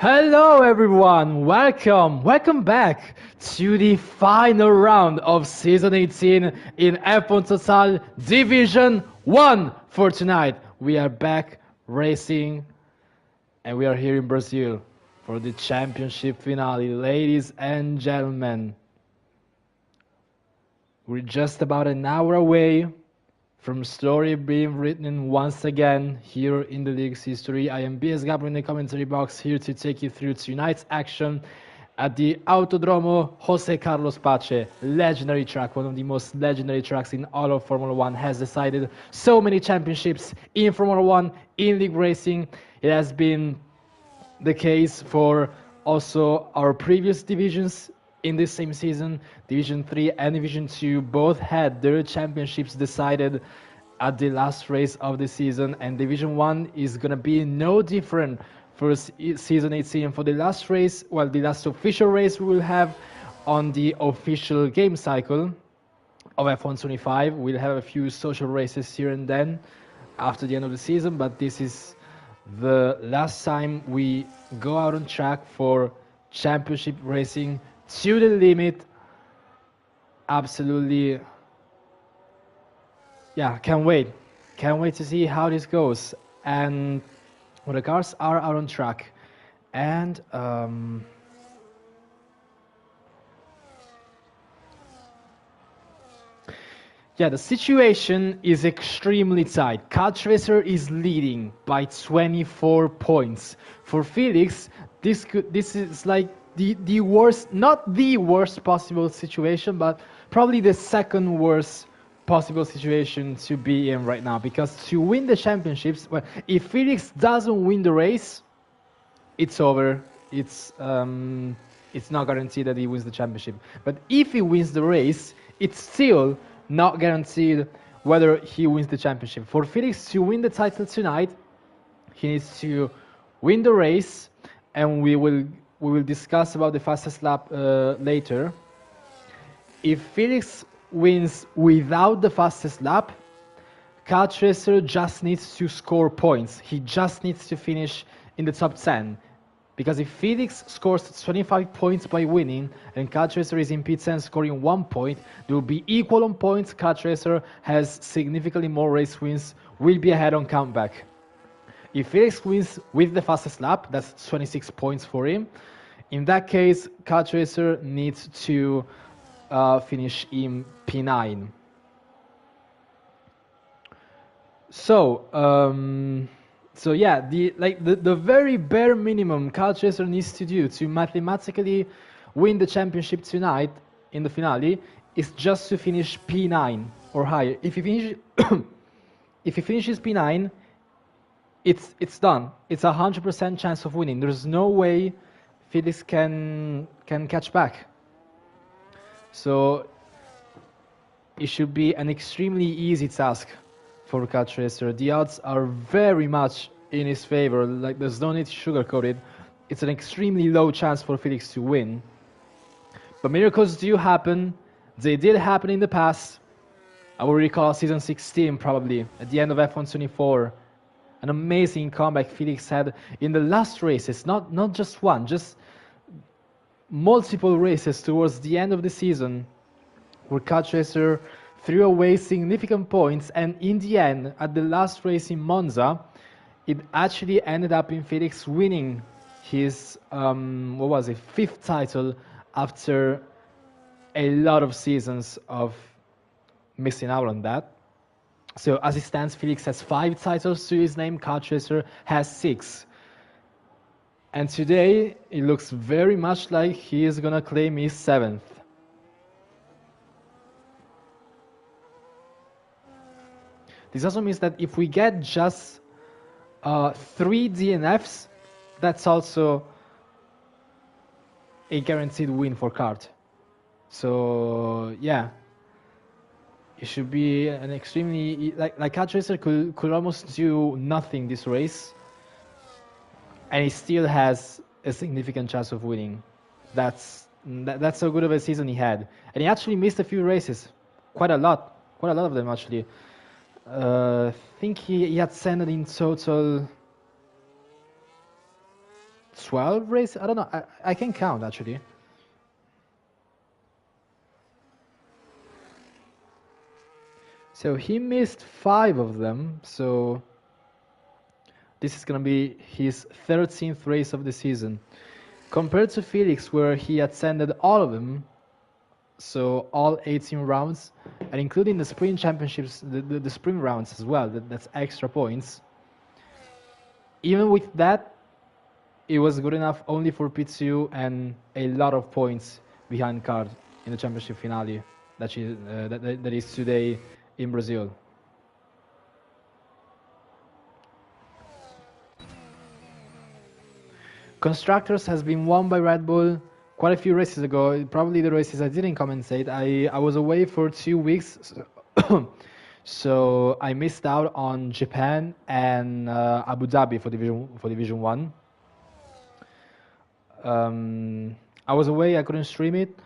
Hello everyone, welcome back to the final round of Season 18 in F1 Total Division 1 for tonight. We are back racing and we are here in Brazil for the championship finale. Ladies and gentlemen, we're just about an hour away from story being written once again here in the league's history. I am BS Gabro in the commentary box, here to take you through tonight's action at the Autodromo Jose Carlos Pache. Legendary track, one of the most legendary tracks in all of Formula One, has decided so many championships in Formula One, in league racing. It has been the case for also our previous divisions in this same season. Division 3 and Division 2 both had their championships decided at the last race of the season, and Division 1 is going to be no different for season 18. For the last race, well, the last official race we will have on the official game cycle of F1 25. We'll have a few social races here and then after the end of the season, but this is the last time we go out on track for championship racing to the limit. Absolutely, yeah, can't wait to see how this goes. And when the cars are out on track, and yeah, the situation is extremely tight. Kart Racer is leading by 24 points. For Felix, this is like the worst, not the worst possible situation, but probably the second worst possible situation to be in right now. Because to win the championships, well, if Felix doesn't win the race, it's over. It's not guaranteed that he wins the championship. But if he wins the race, it's still not guaranteed whether he wins the championship. For Felix to win the title tonight, he needs to win the race, and we will discuss about the fastest lap later. If Felix wins without the fastest lap, Kart Racer just needs to score points. He just needs to finish in the top 10. Because if Felix scores 25 points by winning and Kart Racer is in P10 scoring 1 point, they will be equal on points. Kart Racer has significantly more race wins, will be ahead on comeback. If Felix wins with the fastest lap, that's 26 points for him. In that case, Kart Racer needs to finish in P9. So yeah, the very bare minimum Kart Racer needs to do to mathematically win the championship tonight in the finale is just to finish P9 or higher. If he finishes P9, it's done. It's 100% chance of winning. There's no way Felix can catch back. So it should be an extremely easy task for Kart Racer. The odds are very much in his favor. Like, there's no need to sugarcoat it. It's an extremely low chance for Felix to win. But miracles do happen. They did happen in the past. I will recall season 16 probably, at the end of F1 24. An amazing comeback Felix had in the last races, not just one, just multiple races towards the end of the season, where Kart Racer threw away significant points, and in the end, at the last race in Monza, it actually ended up in Felix winning his fifth title after a lot of seasons of missing out on that. So as it stands, Felix has 5 titles to his name, Kart Racer has 6. And today, it looks very much like he is gonna claim his 7th. This also means that if we get just 3 DNFs, that's also a guaranteed win for Kart. So yeah, It should be an extremely like Cat Racer could almost do nothing this race, and he still has a significant chance of winning. That's so good of a season he had, and he actually missed a few races, quite a lot of them actually. I think he had sent in total 12 races. I don't know. I can count actually. So he missed 5 of them. So this is gonna be his 13th race of the season, compared to Felix, where he attended all of them. So all 18 rounds, and including the sprint championships, the sprint rounds as well. That's extra points. Even with that, it was good enough only for P2 and a lot of points behind Card in the championship finale that is today in Brazil. Constructors has been won by Red Bull quite a few races ago. Probably the races I didn't commentate. I was away for 2 weeks, so I missed out on Japan and Abu Dhabi for Division One. I was away. I couldn't stream it,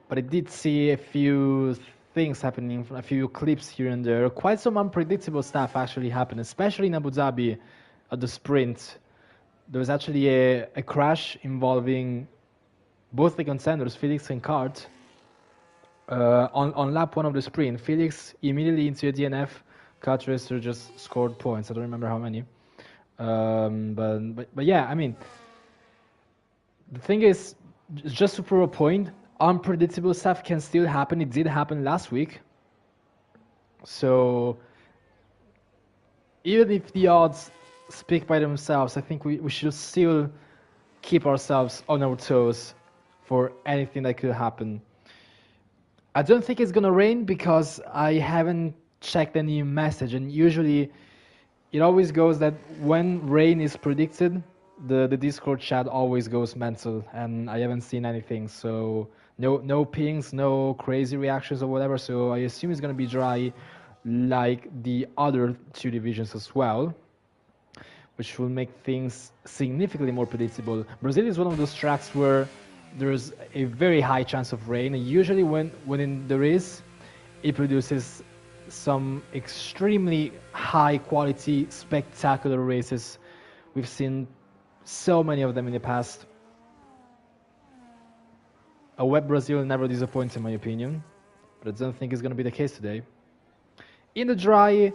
but I did see a few things happening, a few clips here and there. Quite some unpredictable stuff actually happened, especially in Abu Dhabi at the sprint. There was actually a crash involving both the contenders, Felix and Kart, on lap 1 of the sprint. Felix immediately into a DNF. Kart Racer just scored points. I don't remember how many. But yeah, I mean, the thing is, just to prove a point, unpredictable stuff can still happen. It did happen last week. So even if the odds speak by themselves, I think we should still keep ourselves on our toes for anything that could happen. I don't think it's gonna rain because I haven't checked any message, and usually it always goes that when rain is predicted, the Discord chat always goes mental, and I haven't seen anything, so no pings, no crazy reactions or whatever, so I assume it's gonna be dry like the other 2 divisions as well, which will make things significantly more predictable. Brazil is one of those tracks where there's a very high chance of rain, and usually when there is, it produces some extremely high quality, spectacular races. We've seen so many of them in the past. A wet Brazil never disappoints in my opinion, but I don't think it's going to be the case today. In the dry,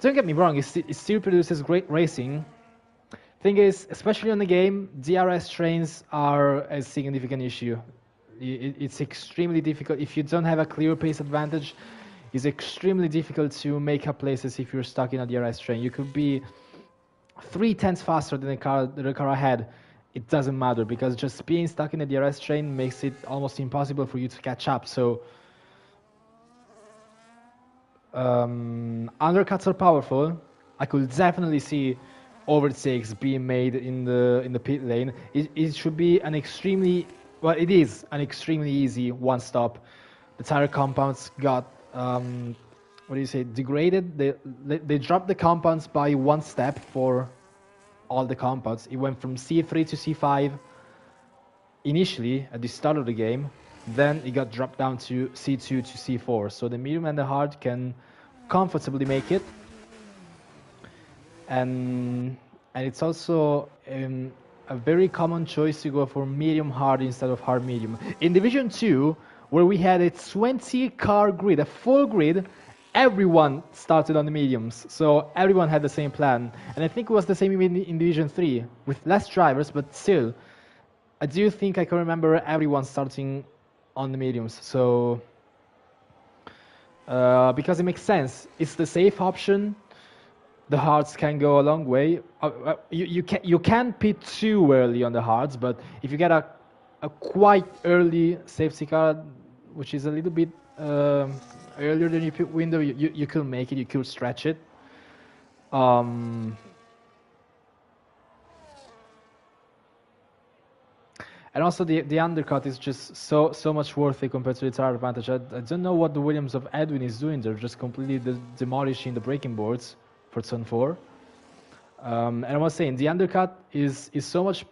don't get me wrong, it still produces great racing. Thing is, especially on the game, DRS trains are a significant issue. It's extremely difficult. If you don't have a clear pace advantage, it's extremely difficult to make up places if you're stuck in a DRS train. You could be 3/10 faster than the car ahead. It doesn't matter, because just being stuck in a DRS train makes it almost impossible for you to catch up. So undercuts are powerful. I could definitely see overtakes being made in the pit lane. It should be an extremely, well, it is an extremely easy one stop. The tire compounds got what do you say, degraded. They dropped the compounds by 1 step for all the compounds. It went from C3 to C5 initially at the start of the game, then it got dropped down to C2 to C4. So the medium and the hard can comfortably make it. And it's also a very common choice to go for medium hard instead of hard medium. In Division 2, where we had a 20 car grid, a full grid, everyone started on the mediums. So everyone had the same plan. And I think it was the same in Division 3, with less drivers, but still, I do think I can remember everyone starting on the mediums. So because it makes sense. It's the safe option. The hards can go a long way. You can pit too early on the hards, but if you get a quite early safety car, which is a little bit earlier than your pit window, you could make it. You could stretch it. And also the undercut is just so much worth it compared to the tire advantage. I don't know what the Williams of Edwin is doing. They're just completely demolishing the braking boards for turn 4. And I was saying the undercut is so much.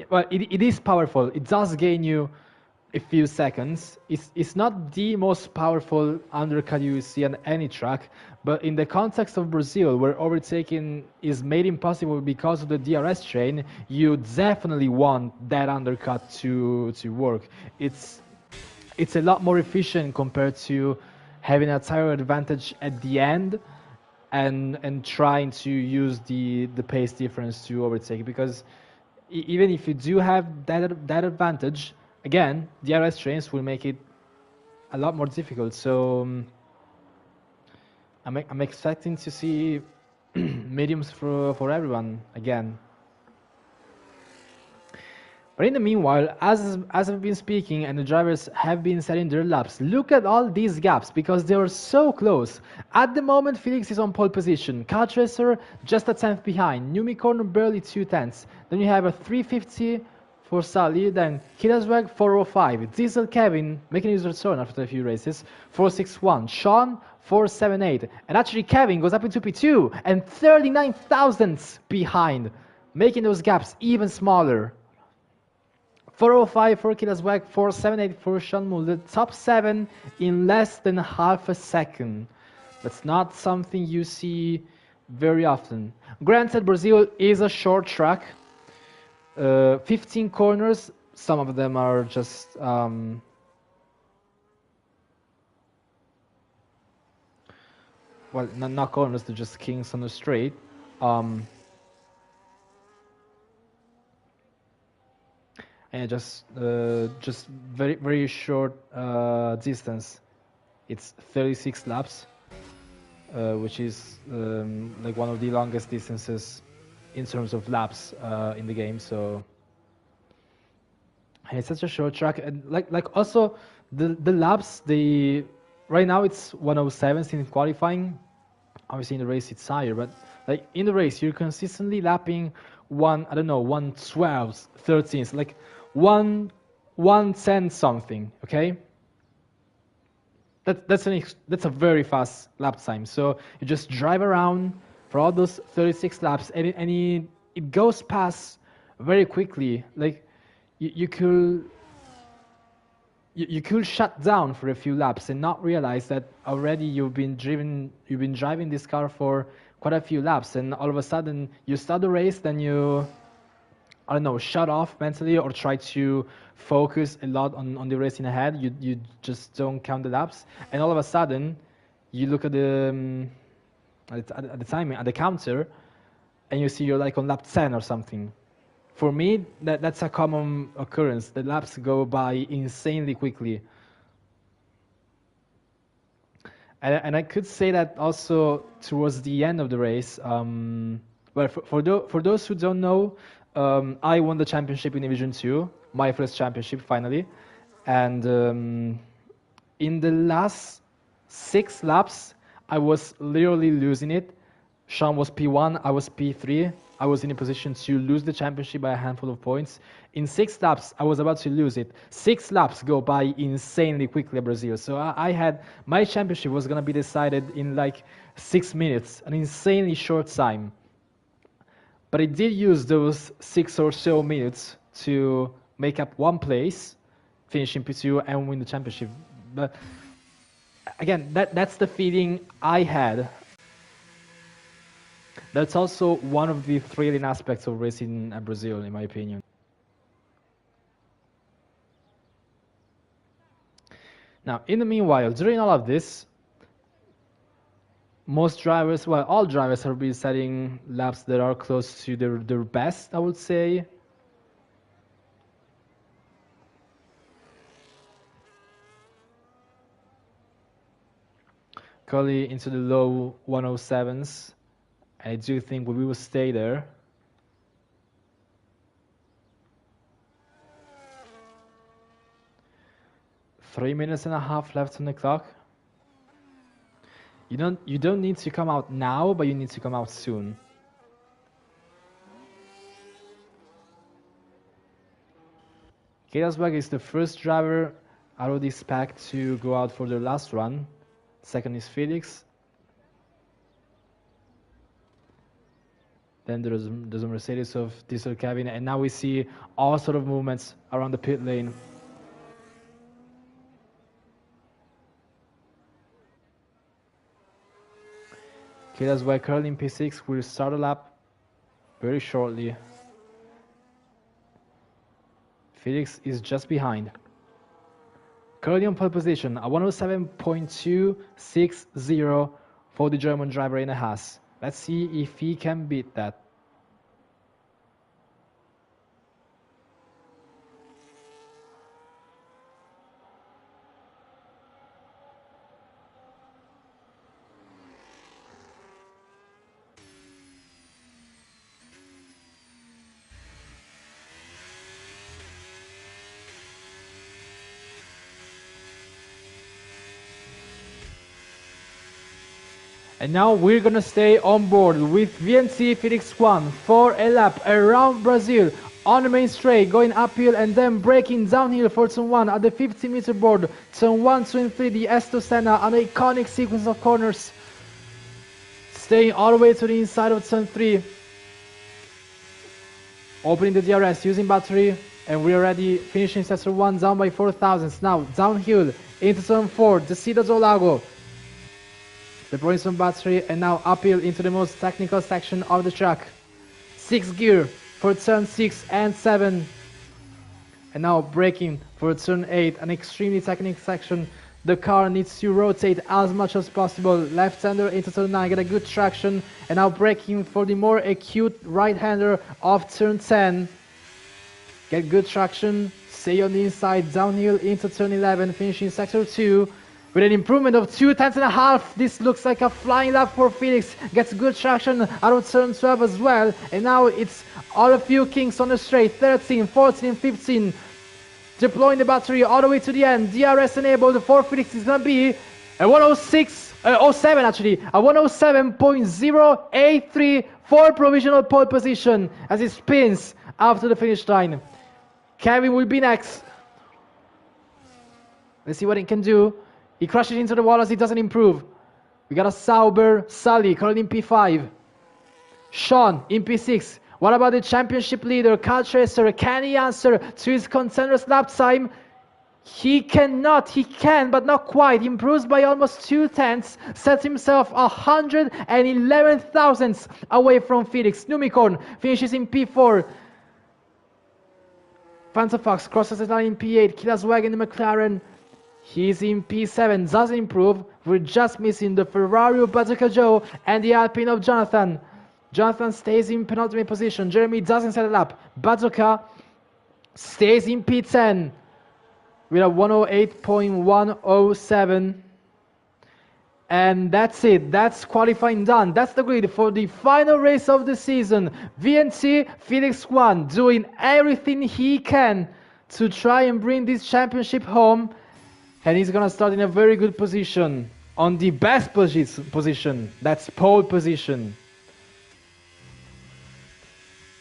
Well, it is powerful. It does gain you a few seconds. It's not the most powerful undercut you see on any track, but in the context of Brazil, where overtaking is made impossible because of the DRS train, you definitely want that undercut to work. It's a lot more efficient compared to having a tire advantage at the end and trying to use the pace difference to overtake, because even if you do have that advantage, again, DRS trains will make it a lot more difficult. So I'm expecting to see mediums for everyone again. But in the meanwhile, as I've been speaking and the drivers have been setting their laps, look at all these gaps because they are so close. At the moment, Felix is on pole position. Kartracer just a tenth behind. Newmicorn barely 2/10. Then you have a 350 for Sally. Then Hidasweg 405. Diesel Kevin making his return after a few races 461. Sean 478. And actually Kevin goes up into P2 and 39 thousandths behind, making those gaps even smaller. 405 for Hidasweg, 478 for Sean Mull. The top 7 in less than half a second. That's not something you see very often. Granted, Brazil is a short track. 15 corners, some of them are just well, not corners, they're just kings on the straight. And just very short distance. It's 36 laps, which is like one of the longest distances in terms of laps in the game. So and it's such a short track, and like also the laps, right now it's 107 in qualifying. Obviously in the race it's higher, but like in the race you're consistently lapping 112, 13, like 110 something. Okay, that's a very fast lap time. So you just drive around for all those 36 laps, and it goes past very quickly. Like you could shut down for a few laps and not realize that already you've been driving this car for quite a few laps, and all of a sudden you start the race, then you, I don't know, shut off mentally or try to focus a lot on the racing ahead. You just don't count the laps, and all of a sudden you look at the at the timing, at the counter, and you see you're like on lap 10 or something. For me, that's a common occurrence. The laps go by insanely quickly. And I could say that also towards the end of the race. Well, for those who don't know, I won the championship in Division 2, my first championship finally. And in the last 6 laps, I was literally losing it. Sean was P1, I was P3. I was in a position to lose the championship by a handful of points. In 6 laps, I was about to lose it. 6 laps go by insanely quickly at Brazil. So I had, my championship was going to be decided in like 6 minutes, an insanely short time. But I did use those 6 or so minutes to make up 1 place, finish in P2 and win the championship. But again, that's the feeling I had. That's also one of the thrilling aspects of racing at Brazil, in my opinion. Now, in the meanwhile, during all of this, most drivers, well, all drivers have been setting laps that are close to their best, I would say. Currently into the low 107s. I do think we will stay there. Three minutes and a half left on the clock. You don't need to come out now, but you need to come out soon. Kailaswag is the first driver out of this pack to go out for their last run. Second is Felix. Then there's a Mercedes of Diesel cabin, and now we see all sort of movements around the pit lane. Okay, that's why currently in P6 will start a lap very shortly. Felix is just behind. Currently on pole position, a 107.260 for the German driver in a Haas. Let's see if he can beat that. And now we're gonna stay on board with VNC Felix 1 for a lap around Brazil on the main straight, going uphill and then braking downhill for turn 1 at the 50-meter board. Turn 1, 2 and 3, the Esto Senna, an iconic sequence of corners. Staying all the way to the inside of turn 3. Opening the DRS, using battery, and we're already finishing sector 1 down by 4 thousandths. Now downhill into turn 4, the Cida do Lago. Deploying some battery, and now uphill into the most technical section of the track. 6th gear for turn 6 and 7. And now braking for turn 8, an extremely technical section. The car needs to rotate as much as possible. Left-hander into turn 9, get a good traction. And now braking for the more acute right-hander of turn 10. Get good traction, stay on the inside, downhill into turn 11, finishing sector 2. With an improvement of 2 tenths and a half, this looks like a flying lap for Felix. Gets good traction out of turn 12 as well. And now it's all a few kinks on the straight. 13, 14, 15. Deploying the battery all the way to the end. DRS enabled for Felix is going to be a 07 actually. A 107.083 for provisional pole position as it spins after the finish line. Kevin will be next. Let's see what he can do. He crashes into the wall as he doesn't improve. We got a Sauber Sully currently in P5. Sean in P6. What about the championship leader, Kyle Tracer? Can he answer to his contender's lap time? He cannot, he can, but not quite. He improves by almost 2 tenths, sets himself 111 thousandths away from Felix. Numicorn finishes in P4. Phantom Fox crosses the line in P8. Kailaswag in the McLaren. He's in P7, doesn't improve. We're just missing the Ferrari of Bazooka Joe and the Alpine of Jonathan. Jonathan stays in penultimate position. Jeremy doesn't set it up. Bazooka stays in P10 with a 108.107. And that's it. That's qualifying done. That's the grid for the final race of the season. VNC Felix 1 doing everything he can to try and bring this championship home. And he's going to start in a very good position, on the best position, that's pole position.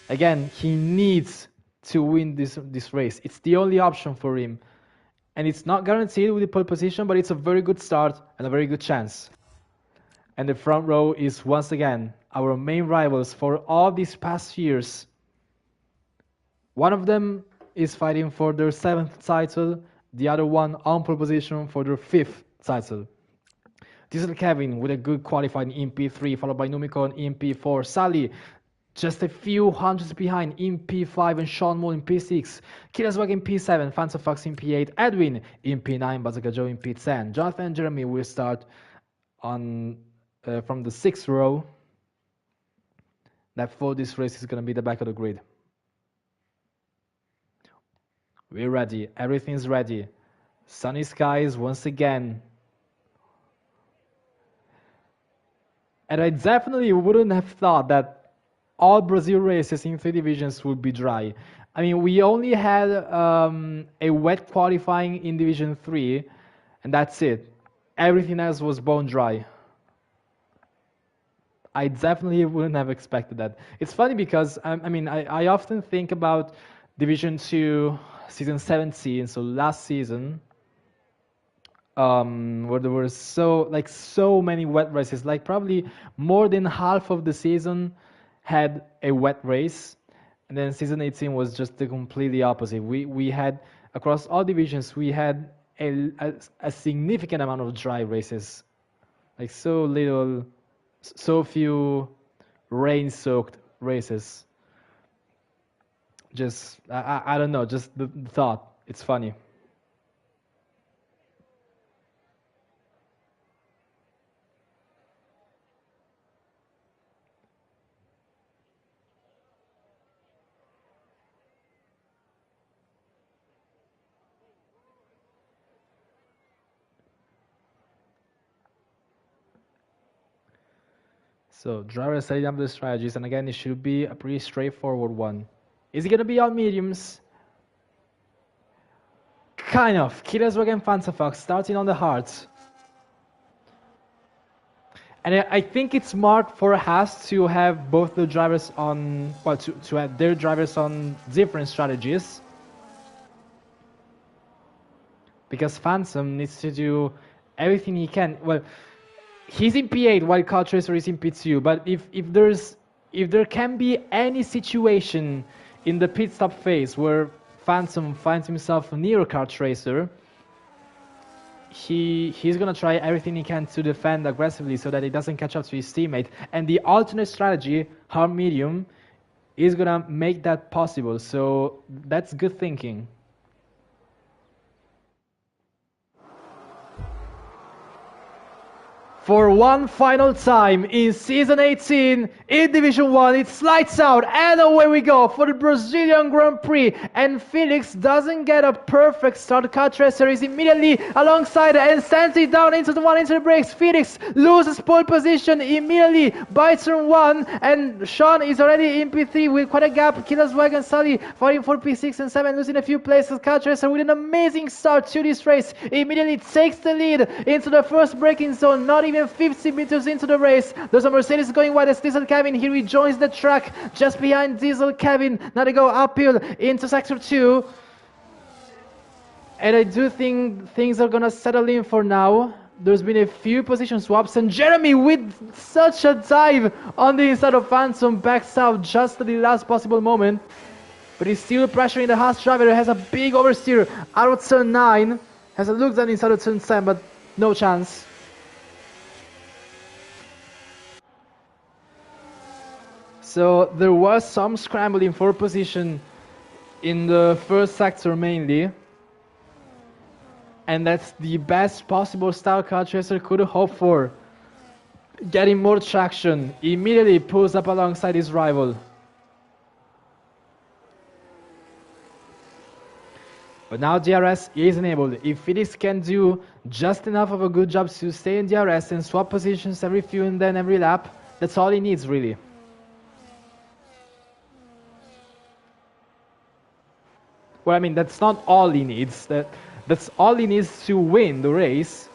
Again, he needs to win this race. It's the only option for him. And it's not guaranteed with the pole position, but it's a very good start and a very good chance. And the front row is once again our main rivals for all these past years. One of them is fighting for their 7th title. The other one on pole position for their 5th title. Diesel Kevin with a good qualifying in P3, followed by Numicon in P4. Sally just a few hundreds behind in P5, and Sean Moore in P6. Kailaswag in P7, Phantom Fox in P8, Edwin in P9, Bazooka Joe in P10. Jonathan and Jeremy will start on from the 6th row. That for this race is going to be the back of the grid. We're ready. Everything's ready. Sunny skies once again. And I definitely wouldn't have thought that all Brazil races in 3 divisions would be dry. I mean, we only had a wet qualifying in Division 3, and that's it. Everything else was bone dry. I definitely wouldn't have expected that. It's funny because, I often think about Division 2, season 17, so last season, where there were so many wet races, like probably more than half of the season had a wet race, and then season 18 was just the completely opposite. We had across all divisions we had a significant amount of dry races, like so few rain-soaked races. Just I don't know, just the thought. It's funny. So driver setting up the strategies, and again, it should be a pretty straightforward one. Is it gonna be on mediums? Kind of. Killerswagen Panzerfaust starting on the hards. And I think it's smart for Haas to have both the drivers on, well, to have their drivers on different strategies. Because Phantom needs to do everything he can. Well, he's in P8 while Car Tracer is in P2, but if there can be any situation in the pit stop phase where Phantom finds himself near Car Tracer, he's gonna try everything he can to defend aggressively so that he doesn't catch up to his teammate. And the alternate strategy, hard medium, is gonna make that possible. So that's good thinking. For one final time in Season 18 in Division 1, it's lights out and away we go for the Brazilian Grand Prix. And Felix doesn't get a perfect start. Car Tracer is immediately alongside and sends it down into the brakes. Felix loses pole position immediately by turn 1, and Sean is already in P3 with quite a gap. Killerswagen Sully fighting for P6 and 7, losing a few places. Car Tracer with an amazing start to this race immediately takes the lead into the first braking zone, not even 50 meters into the race. There's a Mercedes going wide as Diesel Cabin. He rejoins the track just behind Diesel Cabin. Now they go uphill into sector 2. And I do think things are gonna settle in for now. There's been a few position swaps, and Jeremy with such a dive on the inside of Phantom backs out just at the last possible moment. But he's still pressuring the Haas driver. Has a big oversteer out of turn 9. Has a look down inside of turn 10, but no chance. So there was some scrambling for position in the first sector mainly. And that's the best possible style Car Tracer could hope for. Getting more traction, immediately pulls up alongside his rival. But now DRS is enabled. If Felix can do just enough of a good job to stay in DRS and swap positions every few and then every lap, that's all he needs really. Well, I mean, that's not all he needs. That's all he needs to win the race.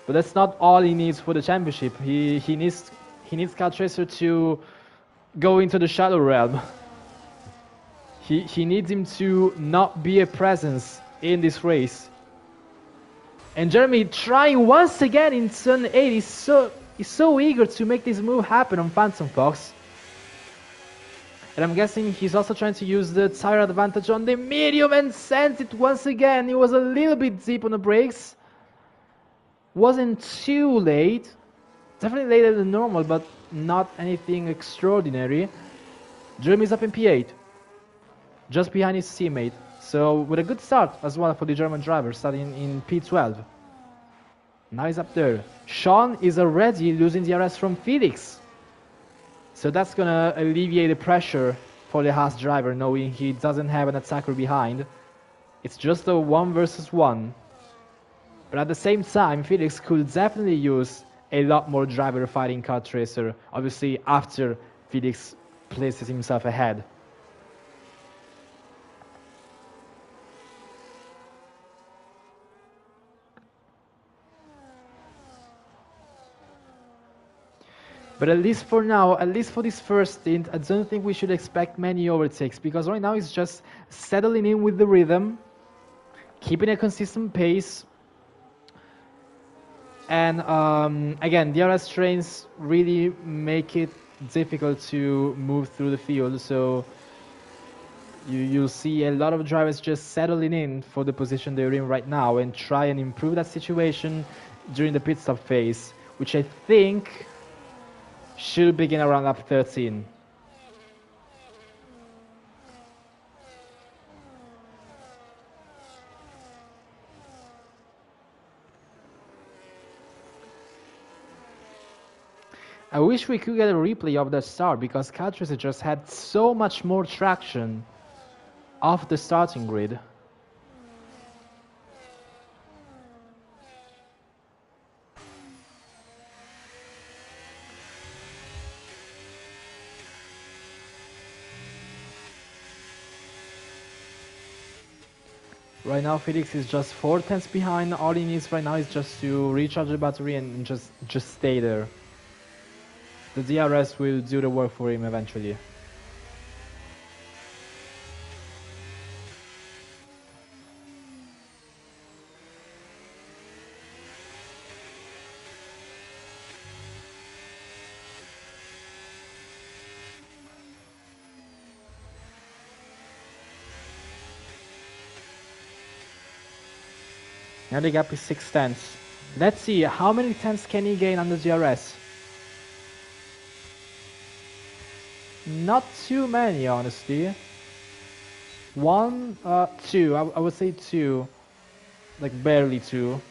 But that's not all he needs for the championship. He needs Car Tracer to go into the Shadow Realm. He needs him to not be a presence in this race. And Jeremy trying once again in turn 8. He's so eager to make this move happen on Phantom Fox. And I'm guessing he's also trying to use the tire advantage on the medium and sends it once again. He was a little bit deep on the brakes. Wasn't too late. Definitely later than normal, but not anything extraordinary. Jeremy's up in P8. Just behind his teammate. So with a good start as well for the German driver, starting in P12. Now he's up there. Sean is already losing DRS from Felix. So that's gonna alleviate the pressure for the Haas driver, knowing he doesn't have an attacker behind. It's just a 1 versus 1. But at the same time, Felix could definitely use a lot more driver fighting Car Tracer, obviously after Felix places himself ahead. But at least for now, at least for this first stint, I don't think we should expect many overtakes because right now it's just settling in with the rhythm, keeping a consistent pace. And again, DRS trains really make it difficult to move through the field. So you'll see a lot of drivers just settling in for the position they're in right now and try and improve that situation during the pit stop phase, which I think should begin around lap 13. I wish we could get a replay of the start because Catrice just had so much more traction off the starting grid. Right now Felix is just 4 tenths behind. All he needs right now is just to recharge the battery and just stay there. The DRS will do the work for him eventually. Now the gap is 6 tenths. Let's see, how many tenths can he gain on the DRS? Not too many, honestly. One, two. I would say two. Like barely two.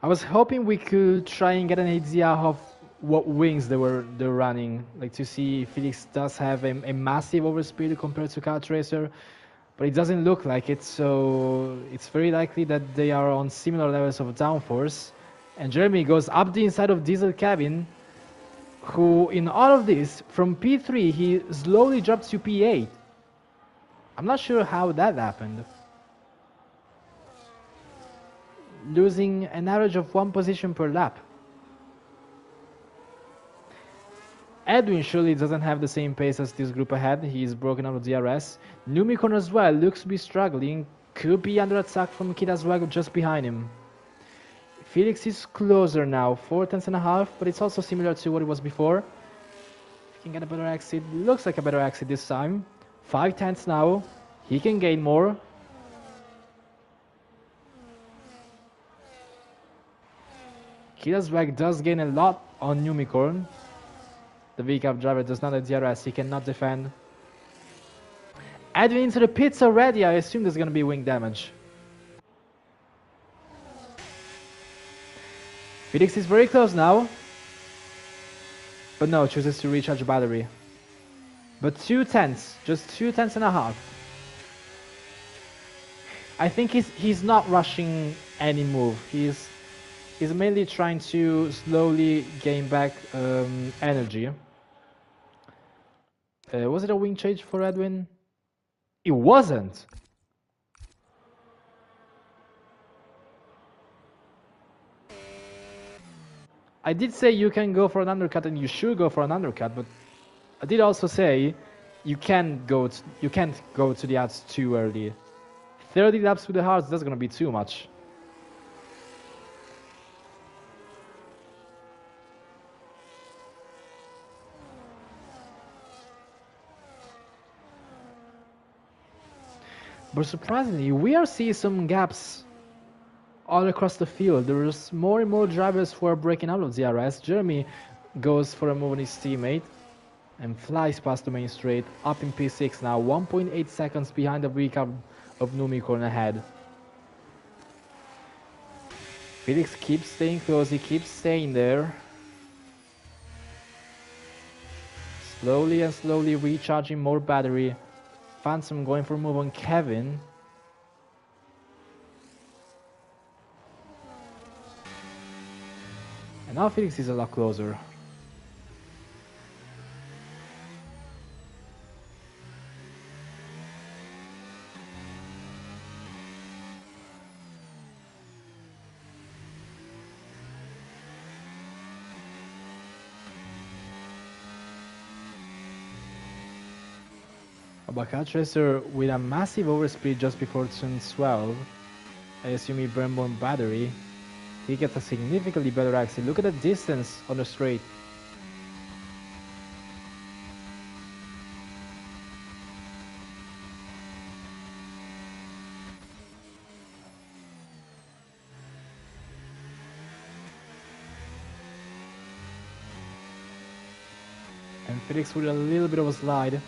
I was hoping we could try and get an idea of what wings they're running, like to see if Felix does have a massive overspeed compared to Kart Racer, but it doesn't look like it, so it's very likely that they are on similar levels of downforce. And Jeremy goes up the inside of Diesel cabin, who in all of this, from P3 he slowly dropped to P8. I'm not sure how that happened. Losing an average of 1 position per lap. Edwin surely doesn't have the same pace as this group ahead. He's broken out of DRS. Numicorn as well looks to be struggling. Could be under attack from Kid as well just behind him. Felix is closer now, 4 tenths and a half, but it's also similar to what it was before. He can get a better exit. Looks like a better exit this time. 5 tenths now. He can gain more. Kidaswag does gain a lot on Numicorn. The VCAP driver does not have DRS, he cannot defend. Edwin into the pits already, I assume there's gonna be wing damage. Felix is very close now. But no, chooses to recharge the battery. But 2 tenths, just 2 tenths and a half. I think he's not rushing any move. He's mainly trying to slowly gain back energy. Was it a wing change for Edwin? It wasn't. I did say you can go for an undercut and you should go for an undercut, but I did also say you can't go to the outs too early. 30 laps with the hards, that's gonna be too much. But surprisingly, we are seeing some gaps all across the field. There's more and more drivers who are breaking out of DRS. Jeremy goes for a move on his teammate and flies past the main straight, up in P6 now, 1.8 seconds behind the recap of Numicorn ahead. Felix keeps staying close, he keeps staying there. Slowly and slowly recharging more battery. Phantom going for a move on Kevin. And now Felix is a lot closer. But Tracer with a massive overspeed just before turn 12, I assume he burned more battery, he gets a significantly better exit. Look at the distance on the straight. And Felix with a little bit of a slide.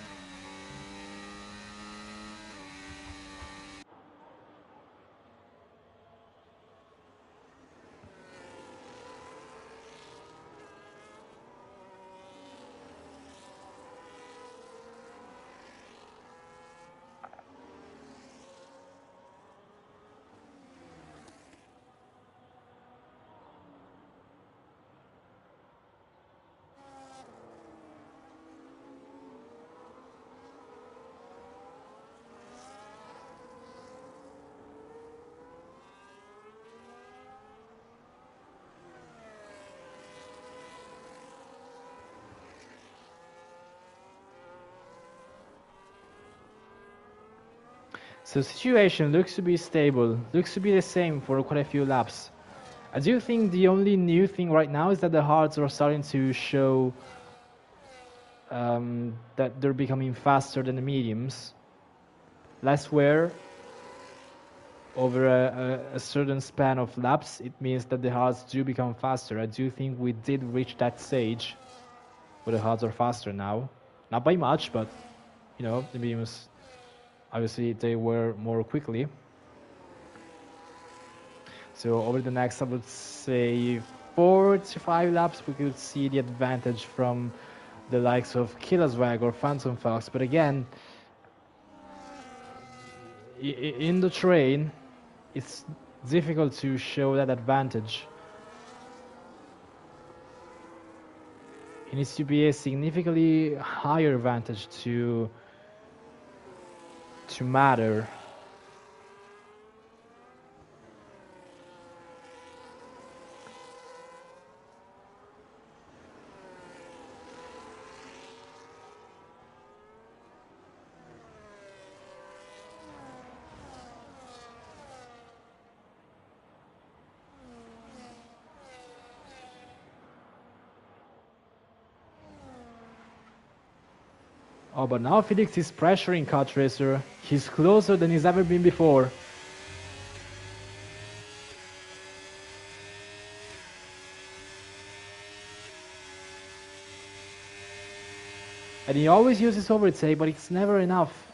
So situation looks to be stable, looks to be the same for quite a few laps. I do think the only new thing right now is that the hards are starting to show that they're becoming faster than the mediums. Less wear over a certain span of laps, it means that the hards do become faster. I do think we did reach that stage where the hards are faster now. Not by much, but you know, the mediums obviously they were more quickly. So over the next, I would say, 4 to 5 laps, we could see the advantage from the likes of Killaswag or Phantom Fox. But again, in the train, it's difficult to show that advantage. It needs to be a significantly higher advantage to matter. Oh, but now Felix is pressuring Kart Racer. He's closer than he's ever been before. And he always uses overtake, but it's never enough.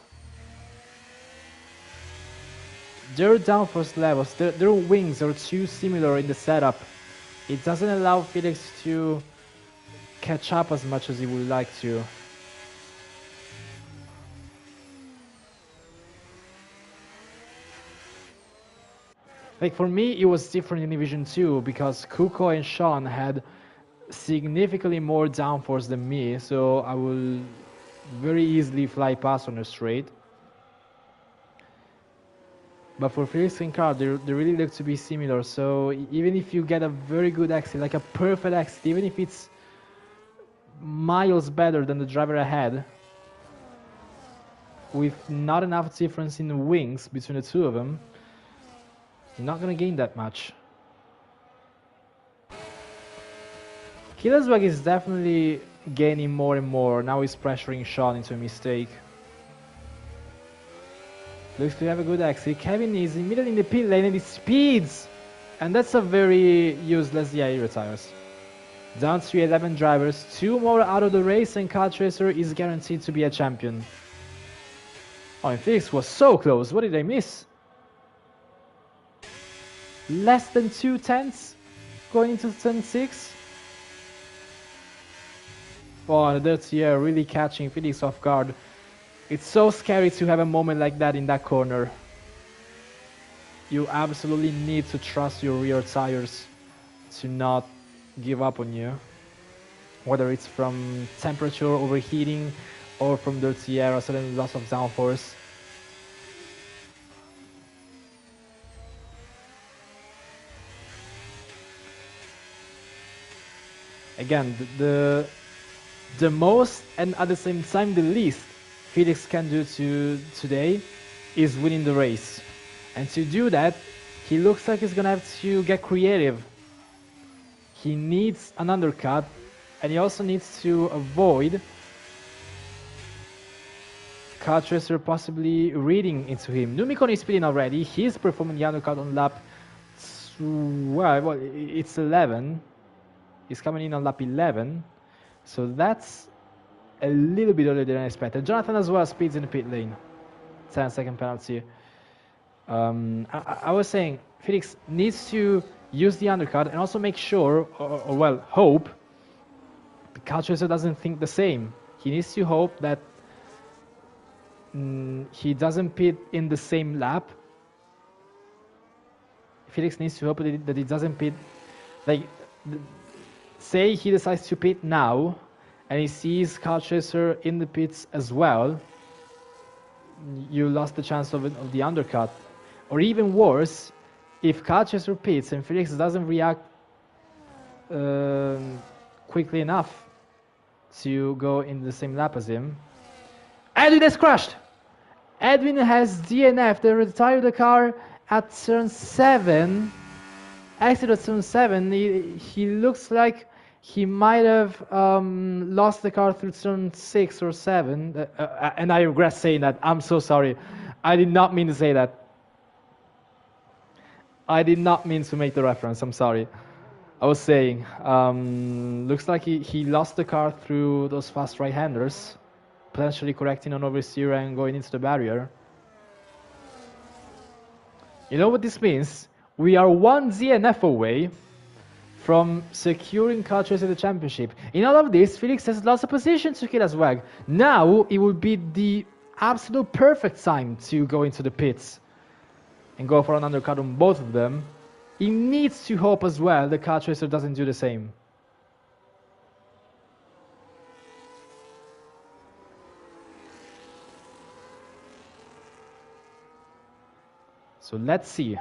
Their downforce levels, their wings are too similar in the setup. It doesn't allow Felix to catch up as much as he would like to. Like for me, it was different in Division 2 because Kuko and Sean had significantly more downforce than me, so I will very easily fly past on the straight. But for Felix and Carl, they really look to be similar, so even if you get a very good exit, like a perfect exit, even if it's miles better than the driver ahead, with not enough difference in the wings between the two of them, you're not gonna gain that much. Killaswag is definitely gaining more and more. Now he's pressuring Sean into a mistake. Looks to have a good exit. Kevin is immediately in the pit lane and he speeds! And that's a very useless, yeah, he retires. Down to 11 drivers, 2 more out of the race and Kart Racer is guaranteed to be a champion. Oh, and Felix was so close, what did I miss? Less than 2 tenths going into turn 6. Oh, that's, yeah, really catching Felix off guard. It's so scary to have a moment like that in that corner. You absolutely need to trust your rear tires to not give up on you. Whether it's from temperature overheating or from dirty air or sudden loss of downforce. Again, the most and at the same time the least Felix can do today is winning the race. And to do that, he looks like he's gonna have to get creative. He needs an undercut, and he also needs to avoid Kyle Tracer possibly reading into him. Numikon is speeding already. He's performing the undercut on lap, well, it's 11. He's coming in on lap 11. So that's a little bit earlier than I expected. Jonathan as well speeds in the pit lane. 10-second penalty. I was saying Felix needs to use the undercut and also make sure, or well, hope the Kyle Tracer doesn't think the same. He needs to hope that he doesn't pit in the same lap. Felix needs to hope that he doesn't pit. Like, say he decides to pit now, and he sees Kyle Tracer in the pits as well. You lost the chance of the undercut. Or even worse, if Kyle Tracer pits and Felix doesn't react quickly enough to go in the same lap as him. Edwin has crashed! Edwin has DNF. They retired the car at turn 7. Exit at turn 7. He looks like he might have lost the car through turn 6 or 7. And I regret saying that. I'm so sorry. I did not mean to say that. I did not mean to make the reference. I'm sorry. I was saying, looks like he lost the car through those fast right-handers, potentially correcting an oversteer and going into the barrier. You know what this means? We are one DNF away from securing Kyle Tracer the championship. In all of this, Felix has lost a position to Killa Swag. Now it will be the absolute perfect time to go into the pits and go for an undercut on both of them. He needs to hope as well that Kyle Tracer doesn't do the same. So let's see.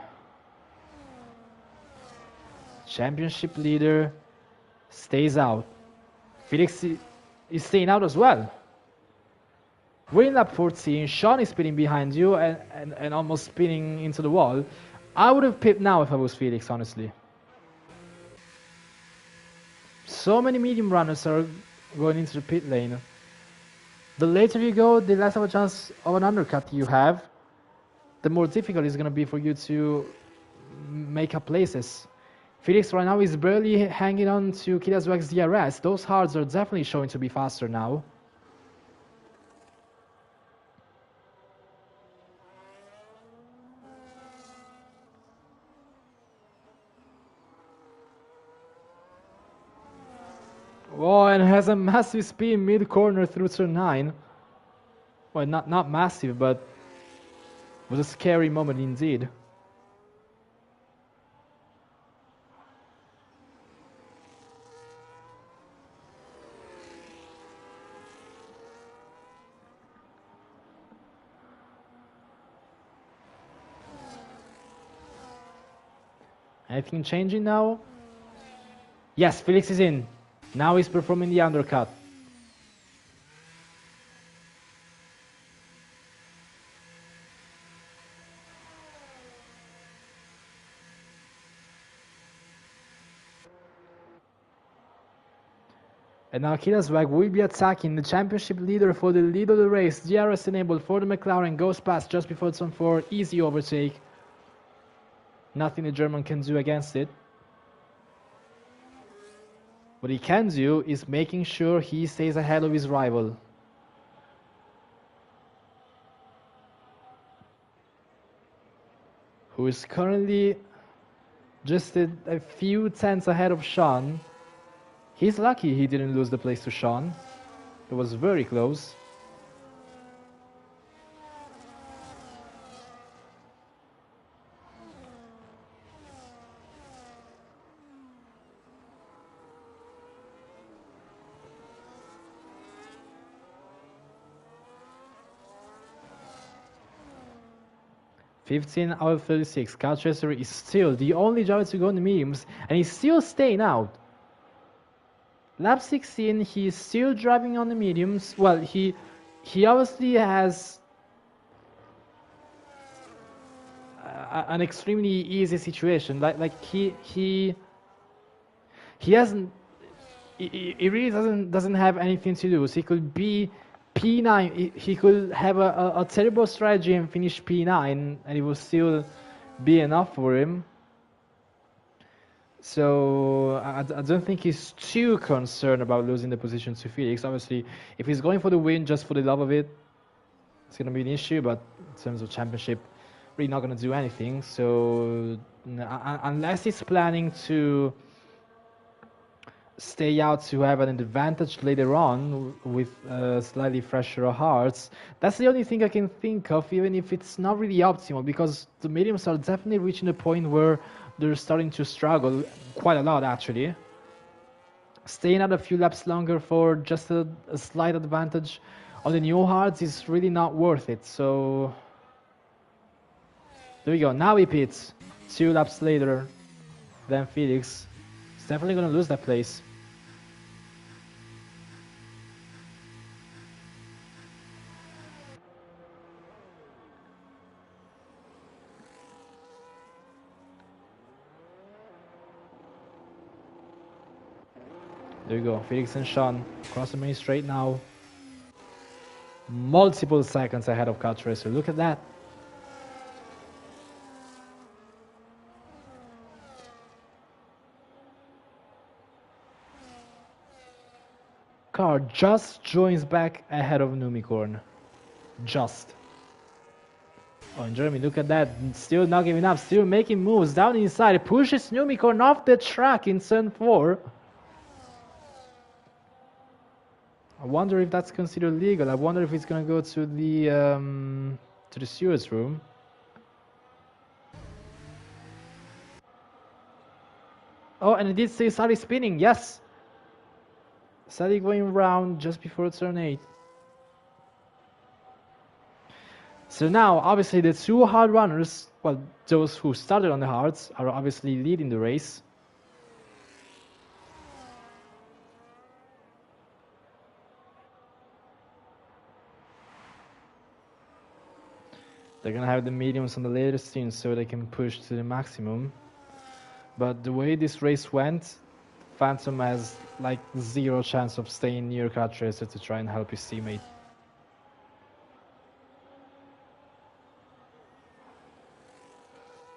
Championship leader stays out. Felix is staying out as well. We're in lap 14. Sean is spinning behind you and almost spinning into the wall. I would have pipped now if I was Felix, honestly. So many medium runners are going into the pit lane. The later you go, the less of a chance of an undercut you have. The more difficult it's going to be for you to make up places. Felix right now is barely hanging on to Killa Swag's DRS. Those hards are definitely showing to be faster now. Oh, and has a massive spin mid-corner through turn 9. Well, not massive, but it was a scary moment indeed. Anything changing now? Yes, Felix is in. Now he's performing the undercut. And now Killa Swag will be attacking the championship leader for the lead of the race. DRS enabled for the McLaren, goes past just before turn 4. Easy overtake. Nothing the German can do against it. What he can do is making sure he stays ahead of his rival. Who is currently just a few tenths ahead of Sean. He's lucky he didn't lose the place to Sean. It was very close. (15 out of 36). Kyle Tracer is still the only driver to go in the mediums, and he's still staying out. Lap 16, he's still driving on the mediums. Well, he he obviously has an extremely easy situation. Like he hasn't. He really doesn't have anything to lose. He could be P9. He could have a terrible strategy and finish P9, and it will still be enough for him. So I don't think he's too concerned about losing the position to Felix. Obviously, if he's going for the win just for the love of it, it's going to be an issue. But in terms of championship, really not going to do anything. So unless he's planning to stay out to have an advantage later on with slightly fresher hearts, that's the only thing I can think of, even if it's not really optimal, because the mediums are definitely reaching a point where they're starting to struggle quite a lot actually. Staying out a few laps longer for just a slight advantage on the new hearts is really not worth it. So there we go. Now he pits 2 laps later than Felix. He's definitely going to lose that place. There you go, Felix and Sean across the main straight now. Multiple seconds ahead of Kart Racer. Look at that. Car just joins back ahead of Numicorn. Just. Oh, and Jeremy, look at that. Still not giving up. Still making moves down inside. Pushes Numicorn off the track in turn 4. I wonder if that's considered legal. I wonder if it's gonna go to the stewards room. Oh, and it did say Sally spinning. Yes. Sally going round just before turn 8. So now, obviously, the 2 hard runners, well, those who started on the hards, are obviously leading the race. They're gonna have the mediums on the later scenes so they can push to the maximum. But the way this race went, Phantom has like 0 chance of staying near Kart Racer to try and help his teammate.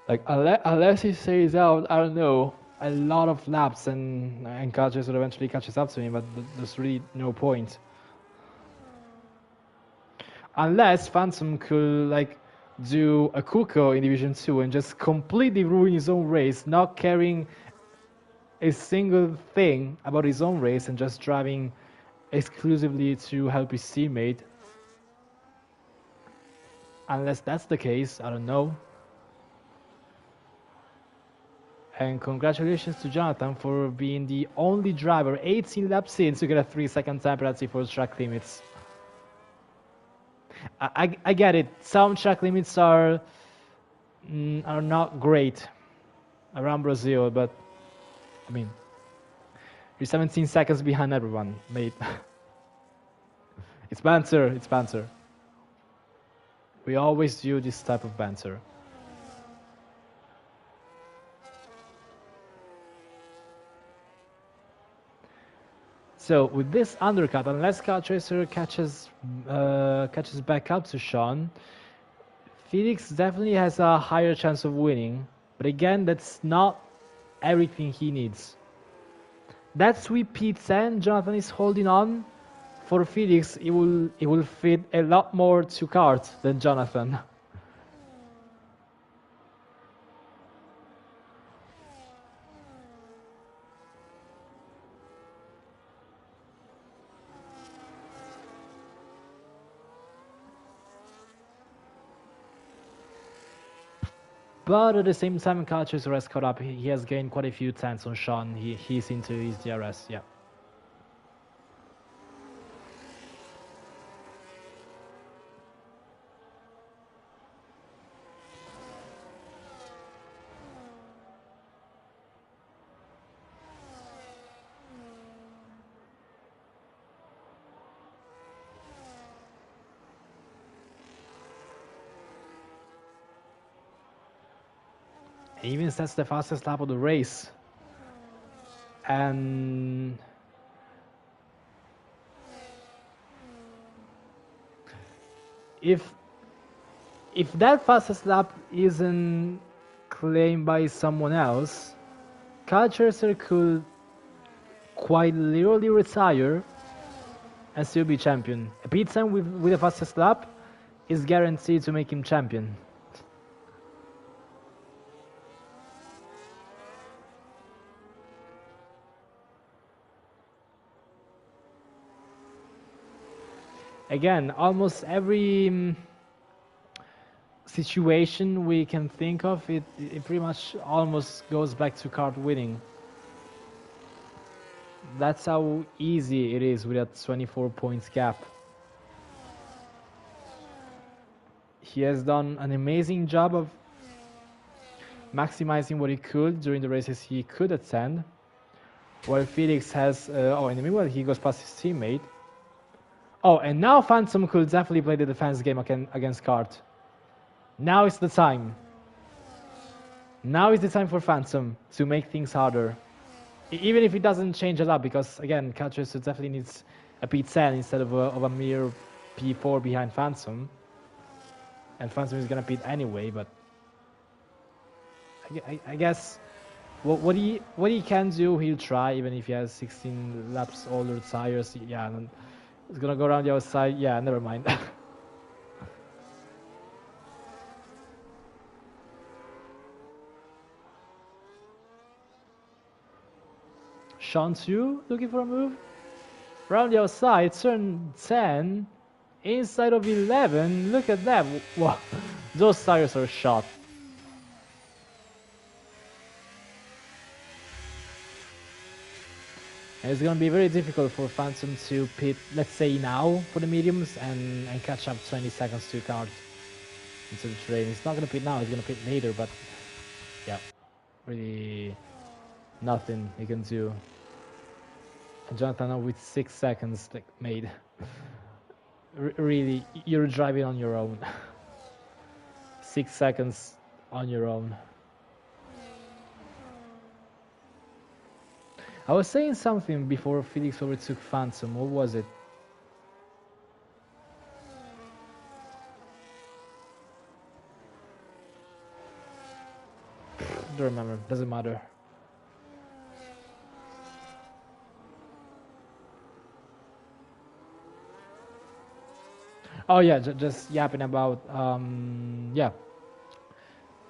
Like unless he stays out, I don't know, a lot of laps and Kart Racer eventually catches up to him, but there's really no point. Unless Phantom could like do a Kuko in Division 2 and just completely ruin his own race, not caring a single thing about his own race and just driving exclusively to help his teammate. Unless that's the case, I don't know. And congratulations to Jonathan for being the only driver 18 laps in to get a 3-second time penalty for track limits. I get it. Some track limits are not great around Brazil, but I mean, you're 17 seconds behind everyone, mate. It's banter. It's banter. We always do this type of banter. So with this undercut, unless Kart Racer catches back up to Sean, Felix definitely has a higher chance of winning. But again, that's not everything he needs. That sweet P10 Jonathan is holding on. For Felix, it will fit a lot more to Kart than Jonathan. But at the same time, Kart Racer has caught up. He has gained quite a few tenths on Sean. He's into his DRS, yeah. Even sets the fastest lap of the race. And if that fastest lap isn't claimed by someone else, Kyle Tracer could quite literally retire and still be champion. A pit time with the fastest lap is guaranteed to make him champion. Again, almost every situation we can think of, it pretty much almost goes back to kart winning. That's how easy it is with that 24 points gap. He has done an amazing job of maximizing what he could during the races he could attend, while Felix has, oh, in the meanwhile he goes past his teammate. Oh, and now Phantom could definitely play the defense game against kart. Now is the time. Now is the time for Phantom to make things harder. Even if it doesn't change a lot, because again, Kyle Tracer definitely needs a P10 instead of a mere P4 behind Phantom. And Phantom is gonna pit anyway, but I guess what he can do, he'll try, even if he has 16 laps older tires. Yeah, and it's gonna go around the outside. Yeah, never mind. Sean 2 looking for a move. Round the outside, turn 10, inside of 11. Look at that. Wow, those tires are shot. And it's going to be very difficult for Phantom to pit, let's say now, for the mediums and catch up 20 seconds to kart into the train. He's not going to pit now, he's going to pit later, but yeah, really nothing he can do. And Jonathan now with 6 seconds like made. Really, you're driving on your own. 6 seconds on your own. I was saying something before Felix overtook Phantom. What was it? Don't remember. Doesn't matter. Oh yeah, just yapping about yeah.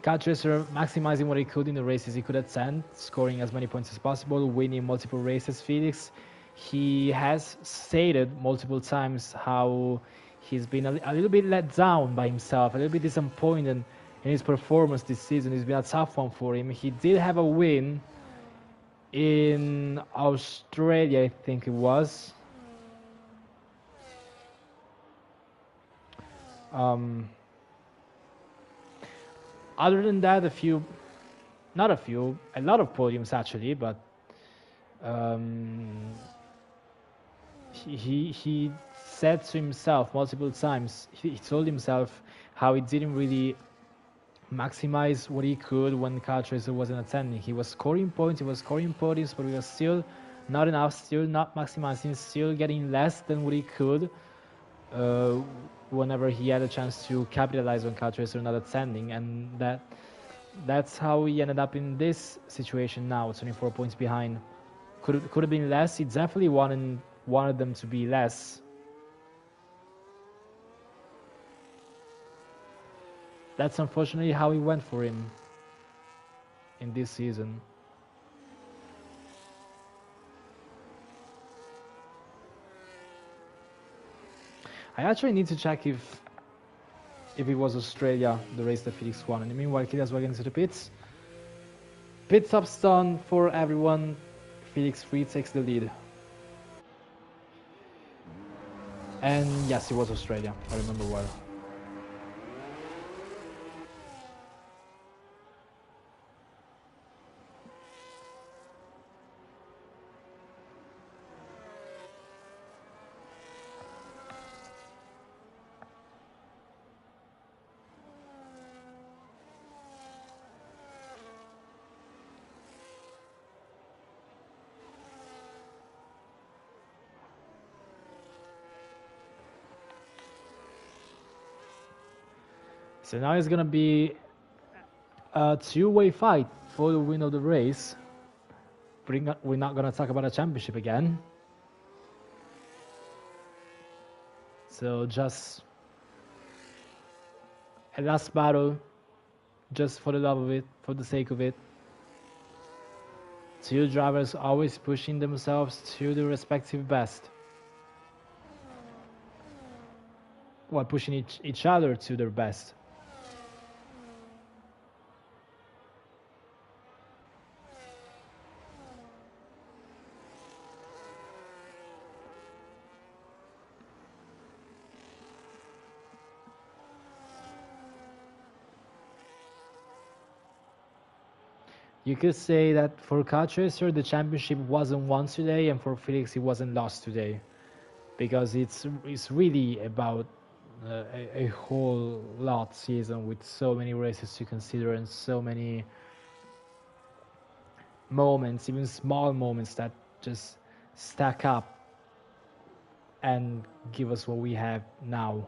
Kyle Tracer maximizing what he could in the races he could attend, scoring as many points as possible, winning multiple races. Felix, he has stated multiple times how he's been a little bit let down by himself, a little bit disappointed in his performance this season. It's been a tough one for him. He did have a win in Australia, I think it was. Other than that, a lot of podiums actually, but he said to himself multiple times, he told himself how he didn't really maximize what he could when Kyle Tracer wasn't attending. He was scoring points, he was scoring podiums, but he was still not enough, still not maximizing, still getting less than what he could whenever he had a chance to capitalize on Kyle Tracer not attending, and that's how he ended up in this situation now, 24 points behind. Could have been less. He definitely wanted them to be less. That's unfortunately how it went for him in this season. I actually need to check if it was Australia, the race that Felix won. And meanwhile, Kilias were into the pits. Pit stops done for everyone. Felix retakes the lead. And yes, it was Australia. I remember well. So now it's gonna be a two-way fight for the win of the race. We're not gonna talk about a championship again. So just a last battle, just for the love of it, for the sake of it. Two drivers always pushing themselves to the respective best. While pushing each other to their best. You could say that for Kartracer, the championship wasn't won today, and for Felix, it wasn't lost today, because it's really about a whole lot season with so many races to consider and so many moments, even small moments that just stack up and give us what we have now.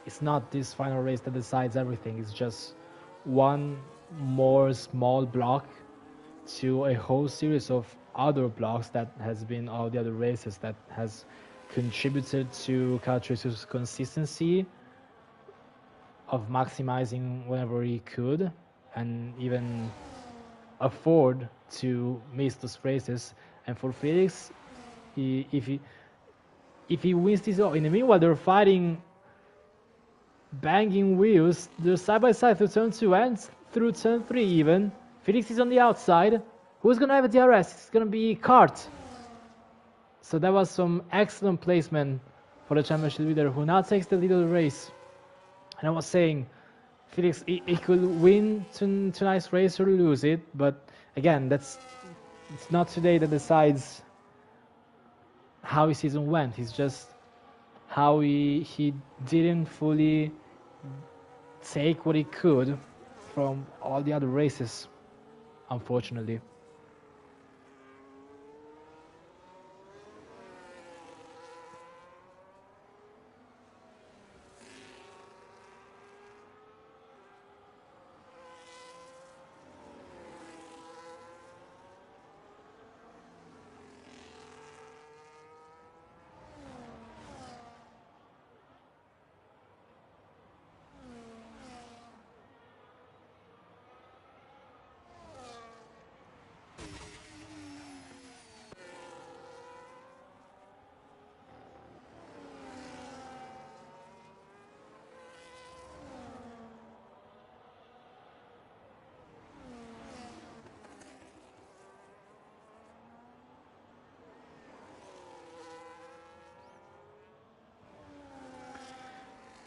It's not this final race that decides everything. It's just one more small block to a whole series of other blocks that has been all the other races that has contributed to Kartracer's consistency of maximizing whenever he could and even afford to miss those races. And for Felix, if he wins this, in the meanwhile they're fighting, banging wheels. They're side by side through turn 2 and through turn 3 even. Felix is on the outside. Who's gonna have a DRS? It's gonna be Kart. So that was some excellent placement for the championship leader, who now takes the lead of the race. And I was saying, Felix, he could win tonight's race or lose it, but again, it's not today that decides how his season went. It's just how he didn't fully take what he could from all the other races, unfortunately.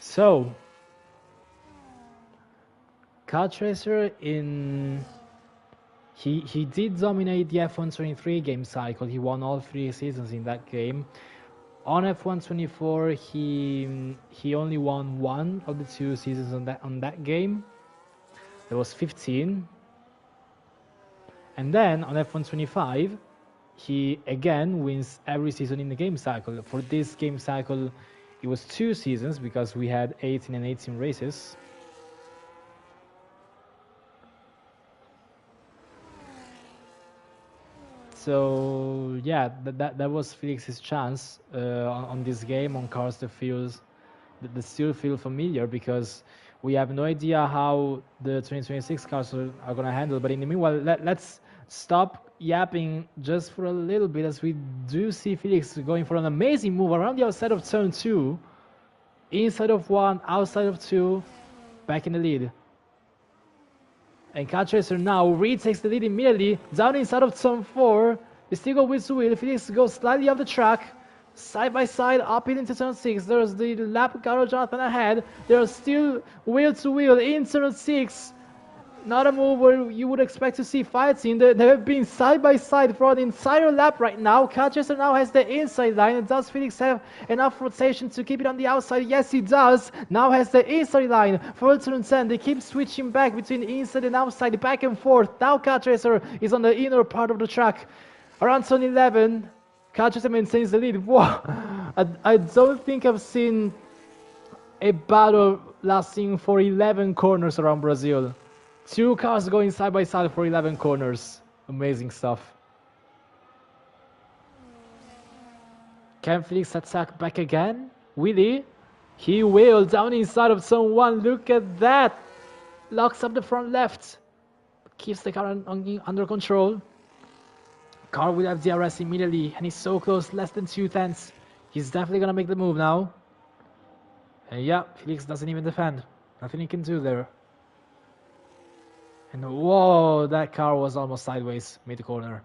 So, Kartracer he did dominate the F1 23 game cycle. He won all 3 seasons in that game. On F1 24, he only won 1 of the 2 seasons on that game. There was 15. And then on F1 25, he again wins every season in the game cycle. For this game cycle, it was 2 seasons because we had 18 and 18 races. So yeah, that was Felix's chance on this game, on cars that still feel familiar, because we have no idea how the 2026 cars are going to handle. But in the meanwhile, let's stop yapping just for a little bit, as we do see Felix going for an amazing move around the outside of turn 2, inside of 1, outside of 2, back in the lead. And Kartracer now retakes the lead immediately, down inside of turn 4. They still go wheel to wheel. Felix goes slightly off the track, side by side, up into turn 6. There's the lap car Jonathan ahead. There's still wheel to wheel in turn 6. Not a move where you would expect to see fighting. They have been side by side for an entire lap right now. Kartracer now has the inside line. And does Felix have enough rotation to keep it on the outside? Yes, he does. Now has the inside line for turn 10. They keep switching back between inside and outside, back and forth. Now Kartracer is on the inner part of the track. Around turn 11, Catracer maintains the lead. Whoa! I don't think I've seen a battle lasting for 11 corners around Brazil. Two cars going side by side for 11 corners. Amazing stuff. Can Felix attack back again? Will he? He will, down inside of zone 1. Look at that! Locks up the front left. Keeps the car under control. Car will have DRS immediately, and he's so close, less than 2/10. He's definitely gonna make the move now. And yeah, Felix doesn't even defend. Nothing he can do there. And whoa, that car was almost sideways, mid corner.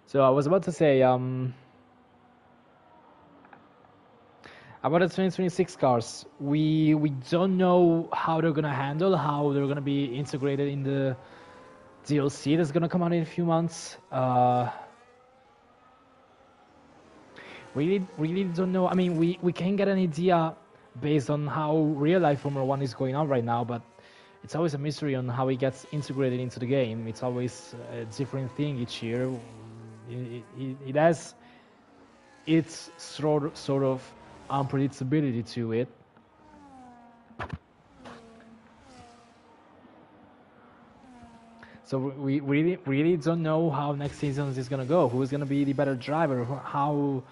So I was about to say, about the 2026 cars, we don't know how they're gonna handle, how they're gonna be integrated in the DLC that's gonna come out in a few months. Really don't know. I mean, we can get an idea based on how real life Formula 1 is going on right now, but it's always a mystery on how it gets integrated into the game. It's always a different thing each year. It has its sort of unpredictability to it. So we really don't know how next season is gonna go. Who's gonna be the better driver? How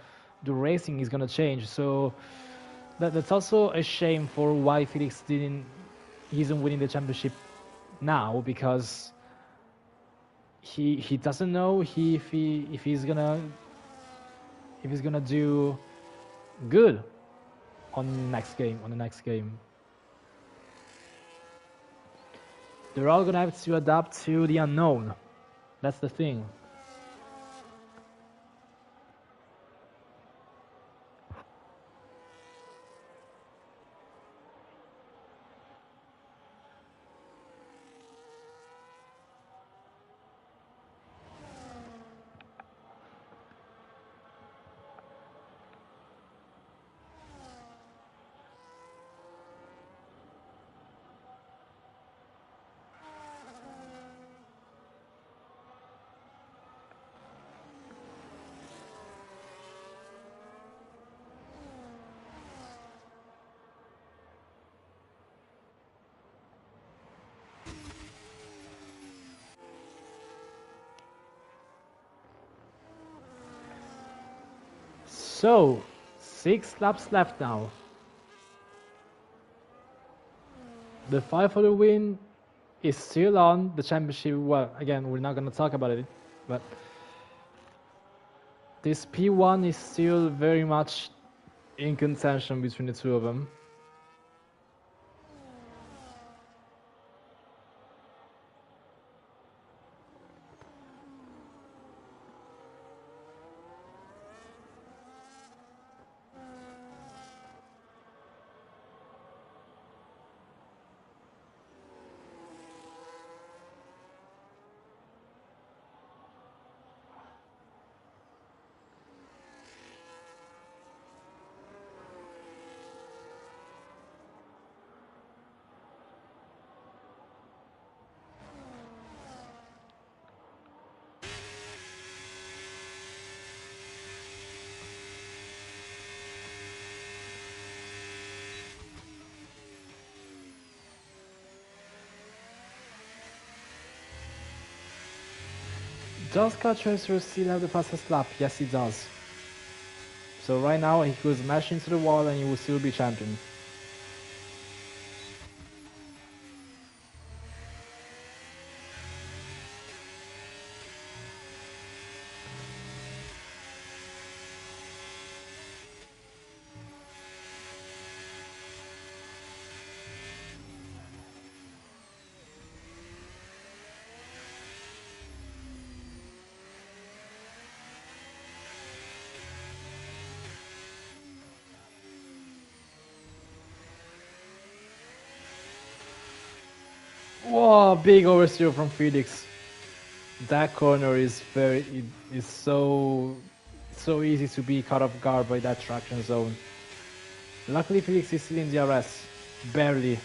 the racing is gonna change. So that's also a shame for why Felix isn't winning the championship now, because he doesn't know if he's gonna do good on the next game. They're all gonna have to adapt to the unknown. That's the thing. So, 6 laps left now. The fight for the win is still on. The championship, well, again, we're not going to talk about it, but this P1 is still very much in contention between the two of them. Does Catracer still have the fastest lap? Yes, he does. So right now he could smash into the wall and he will still be champion. Whoa, big oversteer from Felix. That corner is so easy to be caught off guard by that traction zone. Luckily Felix is still in DRS. Barely.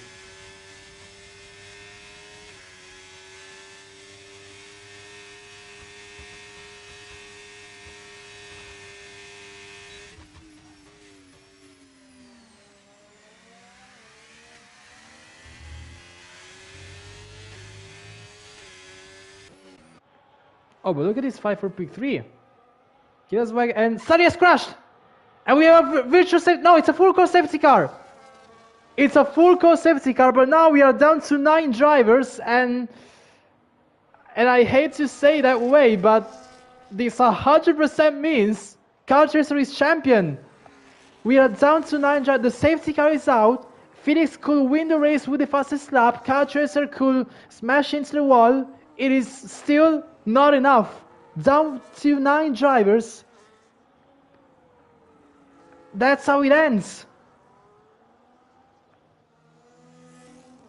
Oh, but look at this fight for pick 3. Kilaswag and Sully has crashed! And we have a virtual safety. No, it's a full course safety car. It's a full course safety car, but now we are down to 9 drivers, and I hate to say that way, but this 100% means Kartracer is champion. We are down to 9 drivers. The safety car is out. Felix could win the race with the fastest lap. Kartracer could smash into the wall. It is still not enough. Down to 9 drivers. That's how it ends.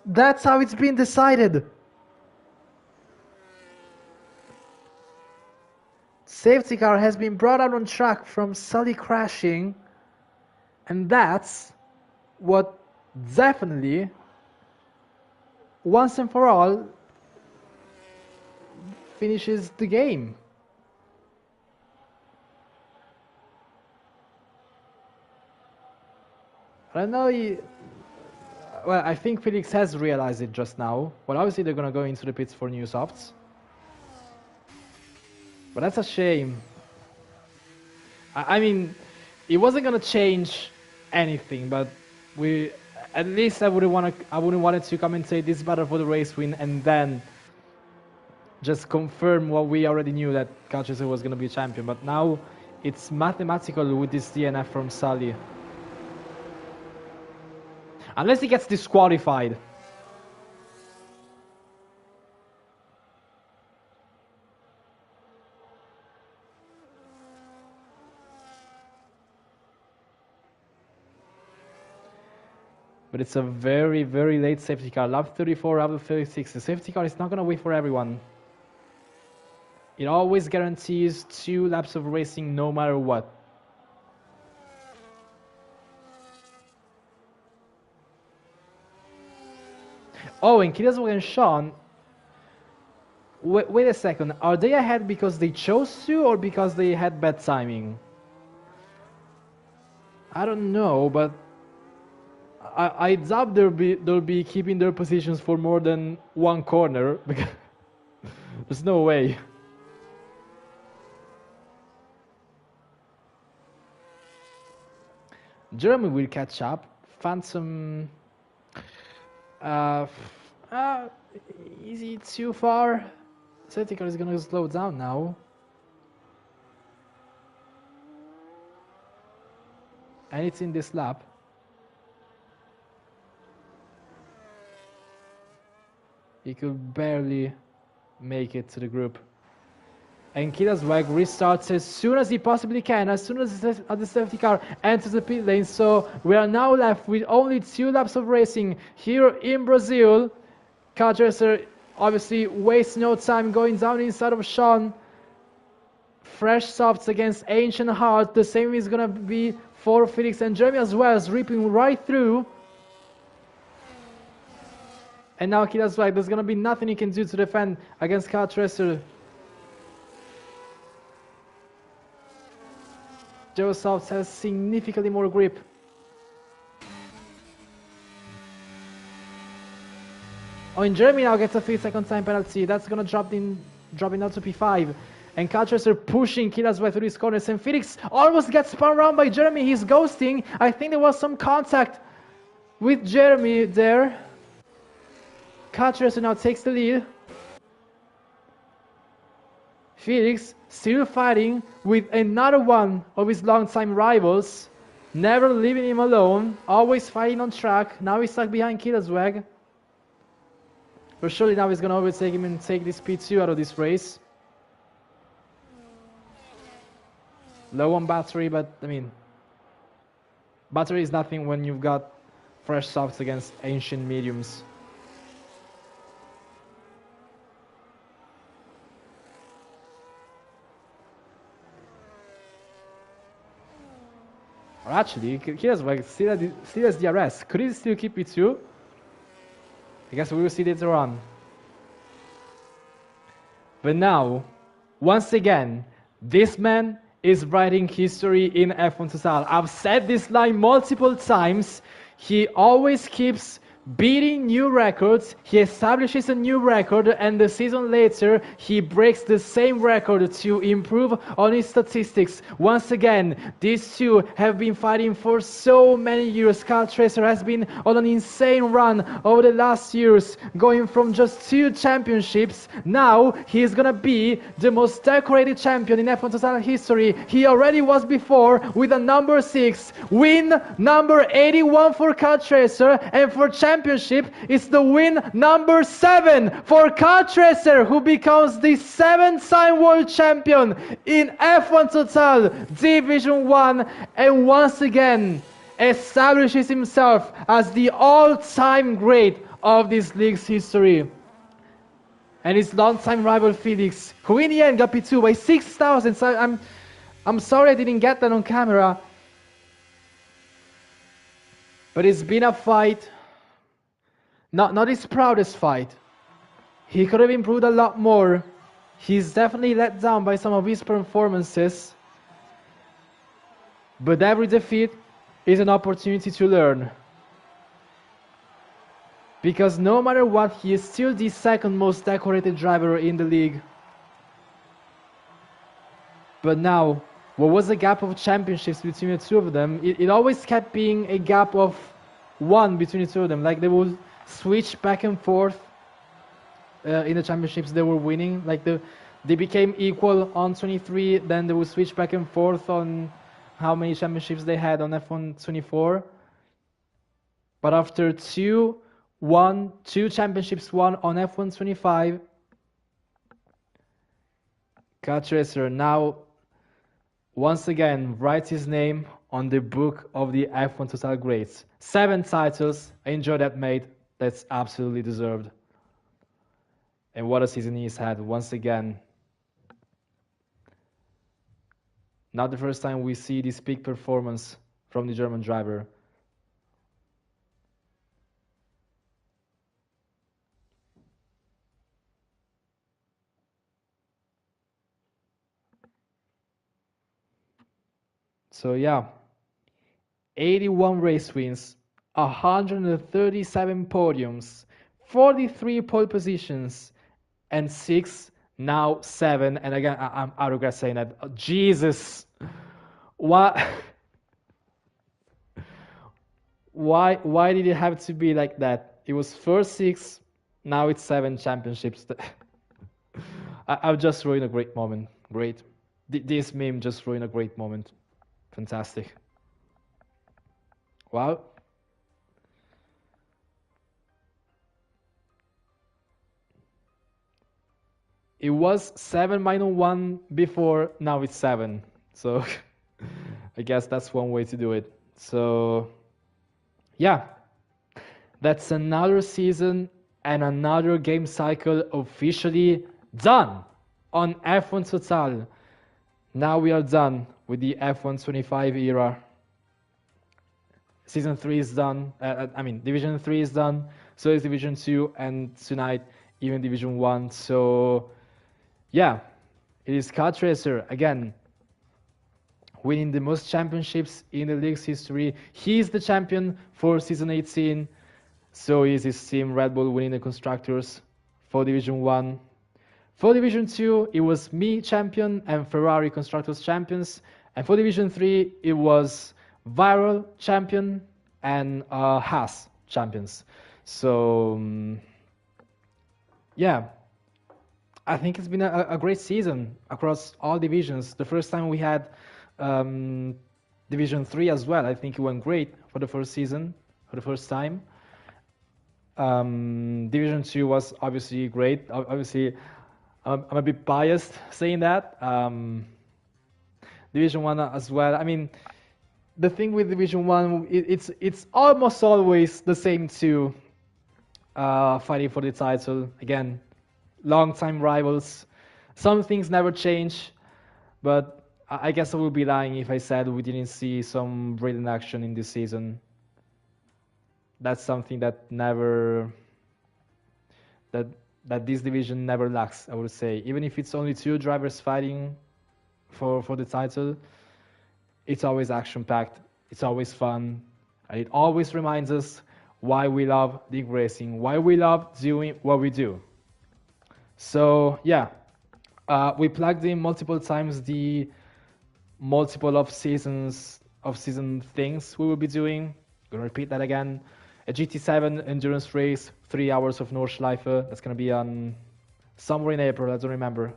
That's how it's been decided. Safety car has been brought out on track from Sully crashing, and that's what definitely, once and for all, finishes the game. I don't know. Well, I think Felix has realized it just now. Well, obviously they're gonna go into the pits for new softs. But that's a shame. I mean, it wasn't gonna change anything, but at least I wouldn't want to commentate this battle for the race win and then just confirm what we already knew, that Kartracer was gonna be champion. But now it's mathematical with this DNF from Sully. Unless he gets disqualified. But it's a very, very late safety car. Lap 34, lap 36. The safety car is not going to wait for everyone. It always guarantees 2 laps of racing no matter what. Oh, and Kilaswag and Sean, wait a second, are they ahead because they chose to or because they had bad timing? I don't know, but I doubt they'll be keeping their positions for more than 1 corner, because there's no way. Jeremy will catch up. Phantom... is he too far? Safety car is gonna slow down now. And it's in this lap. He could barely make it to the group. And Kilaswag restarts as soon as he possibly can, as soon as the safety car enters the pit lane. So we are now left with only 2 laps of racing here in Brazil. Kartracer obviously wastes no time going down inside of Sean. Fresh softs against Ancient Heart. The same is going to be for Felix and Jeremy as well, ripping right through. And now Kilaswag, there's going to be nothing he can do to defend against Kartracer. Geosofts has significantly more grip. Oh, and Jeremy now gets a 3-second time penalty. That's gonna drop in down to P5. And Kartracer pushing Kilaswag through these corners. And Felix almost gets spun around by Jeremy. He's ghosting. I think there was some contact with Jeremy there. Kartracer now takes the lead. Felix still fighting with another one of his longtime rivals, never leaving him alone, always fighting on track. Now he's stuck behind Kilaswag. But surely now he's gonna overtake him and take this P2 out of this race. Low on battery, but I mean, battery is nothing when you've got fresh softs against ancient mediums. Or actually, Kilaswag still has DRS. Could he still keep P2? I guess we will see later on. But now, once again, this man is writing history in F1 Total. I've said this line multiple times. He always keeps beating new records. He establishes a new record, and the season later he breaks the same record to improve on his statistics. Once again, these two have been fighting for so many years. Kyle Tracer has been on an insane run over the last years, going from just 2 championships. Now he is gonna be the most decorated champion in F1 Total history. He already was before with a number 6 win, number 81 for Kyle Tracer, and for championship it's the win number 7 for Kyle Tracer, who becomes the 7th-time world champion in F1 Total Division 1, and once again establishes himself as the all-time great of this league's history. And his longtime rival Felix, who in the end got P2 by 6,000. So I'm sorry I didn't get that on camera. But it's been a fight, not his proudest fight. He could have improved a lot more. He's definitely let down by some of his performances. But every defeat is an opportunity to learn. Because no matter what, he is still the 2nd most decorated driver in the league. But now, what was the gap of championships between the two of them? It always kept being a gap of 1 between the two of them. Like they would switch back and forth in the championships they were winning. Like they became equal on 23, then they would switch back and forth on how many championships they had on F1 24. But after two championships won on F1 25, Kyle Tracer now once again writes his name on the book of the F1 Total greats. 7 titles. Enjoy that, mate. That's absolutely deserved. And what a season he's had once again. Not the first time we see this peak performance from the German driver. So yeah, 81 race wins, 137 podiums, 43 pole positions, and 6, now 7. And again, I regret saying that. Oh, Jesus, what? Why did it have to be like that? It was first 6, now it's 7 championships. I've just ruined a great moment. Great. This meme just ruined a great moment. Fantastic. Wow. It was 7 minus 1 before, now it's 7. So I guess that's one way to do it. So yeah, that's another season and another game cycle officially done on F1 Total. Now we are done with the F1 25 era. Season 3 is done. Division 3 is done. So is Division 2, and tonight even Division 1. So yeah, it is Kyle Tracer again, winning the most championships in the league's history. He is the champion for Season 18. So is his team Red Bull winning the Constructors for Division 1. For Division 2, it was me champion and Ferrari Constructors champions. And for Division 3, it was Viral champion and Haas champions. So yeah, I think it's been a great season across all divisions. The first time we had Division 3 as well. I think it went great for the first season, for the first time. Division 2 was obviously great. Obviously, I'm a bit biased saying that. Division 1 as well. I mean, the thing with Division 1, it's almost always the same two fighting for the title. Again, long-time rivals. Some things never change, but I guess I would be lying if I said we didn't see some brilliant action in this season. That's something that this division never lacks, I would say. Even if it's only 2 drivers fighting for the title, it's always action-packed, it's always fun, and it always reminds us why we love league racing, why we love doing what we do. So yeah, we plugged in multiple times the multiple of season things we will be doing. Gonna repeat that again. A GT7 endurance race, 3 hours of Nordschleife. That's gonna be on somewhere in April. I don't remember.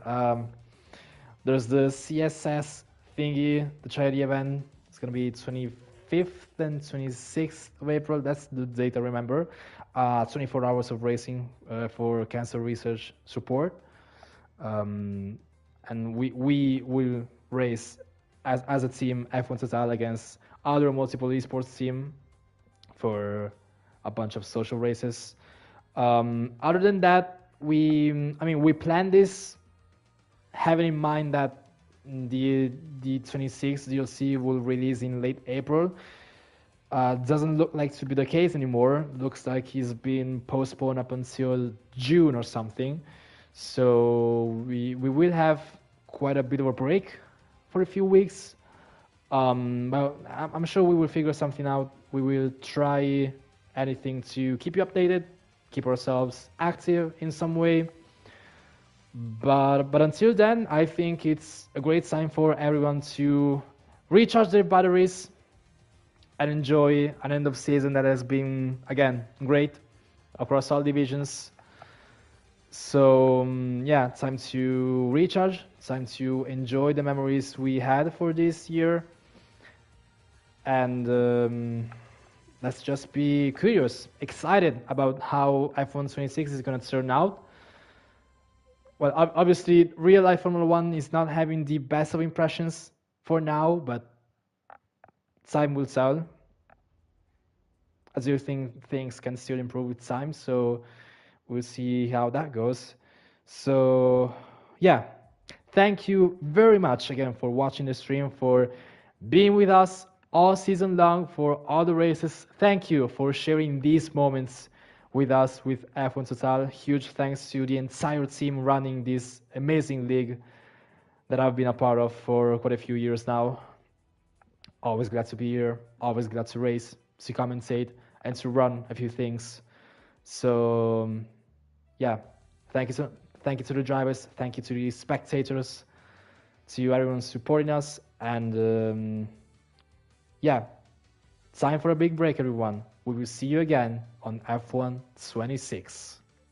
There's the CSS thingy, the charity event. It's gonna be 25th and 26th of April. That's the date I remember. 24 hours of racing for cancer research support. And we will race as a team F1 Total against other multiple esports team for a bunch of social races. Other than that, we planned this having in mind that the 26th DLC will release in late April. Doesn't look like to be the case anymore. Looks like he's been postponed up until June or something. So we will have quite a bit of a break for a few weeks. But I'm sure we will figure something out. We will try anything to keep you updated, keep ourselves active in some way. But until then, I think it's a great time for everyone to recharge their batteries and enjoy an end of season that has been, again, great across all divisions. So yeah, time to recharge, time to enjoy the memories we had for this year. And let's just be curious, excited about how F1 26 is going to turn out. Well, obviously, real life Formula One is not having the best of impressions for now, but time will tell. I do think things can still improve with time, so we'll see how that goes. So, yeah, thank you very much again for watching the stream, for being with us all season long, for all the races. Thank you for sharing these moments with us with F1 Total. Huge thanks to the entire team running this amazing league that I've been a part of for quite a few years now. Always glad to be here, always glad to race, to commentate, and to run a few things. So yeah, thank you to the drivers, thank you to the spectators, to everyone supporting us, and yeah, time for a big break, everyone. We will see you again on F1 26.